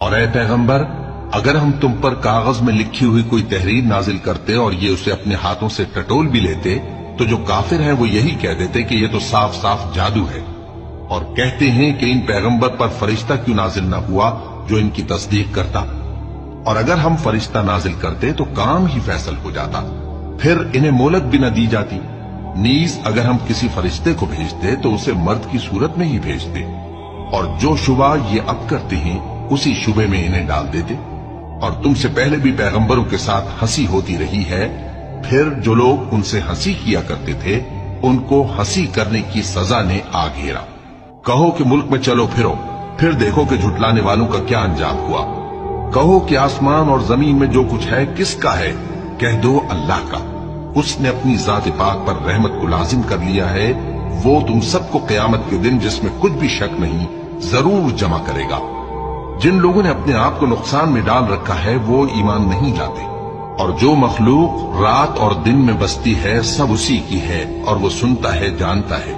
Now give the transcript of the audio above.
اور اے پیغمبر، اگر ہم تم پر کاغذ میں لکھی ہوئی کوئی تحریر نازل کرتے اور یہ اسے اپنے ہاتھوں سے ٹٹول بھی لیتے تو جو کافر ہیں وہ یہی کہہ دیتے کہ یہ تو صاف صاف جادو ہے، اور کہتے ہیں کہ ان پیغمبر پر فرشتہ کیوں نازل نہ ہوا جو ان کی تصدیق کرتا، اور اگر ہم فرشتہ نازل کرتے تو کام ہی فیصل ہو جاتا، پھر انہیں مہلت بھی نہ دی جاتی۔ نیز اگر ہم کسی فرشتے کو بھیجتے تو اسے مرد کی صورت میں ہی بھیجتے، اور جو شبہ یہ اب کرتے ہیں اسی شبے میں انہیں ڈال دیتے۔ اور تم سے پہلے بھی پیغمبروں کے ساتھ ہنسی ہوتی رہی ہے، پھر جو لوگ ان سے ہنسی کیا کرتے تھے ان کو ہنسی کرنے کی سزا نے آ گھیرا۔ کہو کہ ملک میں چلو پھرو، پھر دیکھو کہ جھٹلانے والوں کا کیا انجام ہوا۔ کہو کہ آسمان اور زمین میں جو کچھ ہے کس کا ہے؟ کہہ دو اللہ کا، اس نے اپنی ذات پاک پر رحمت کو لازم کر لیا ہے، وہ تم سب کو قیامت کے دن جس میں کچھ بھی شک نہیں ضرور جمع کرے گا۔ جن لوگوں نے اپنے آپ کو نقصان میں ڈال رکھا ہے وہ ایمان نہیں لاتے، اور جو مخلوق رات اور دن میں بستی ہے سب اسی کی ہے، اور وہ سنتا ہے جانتا ہے۔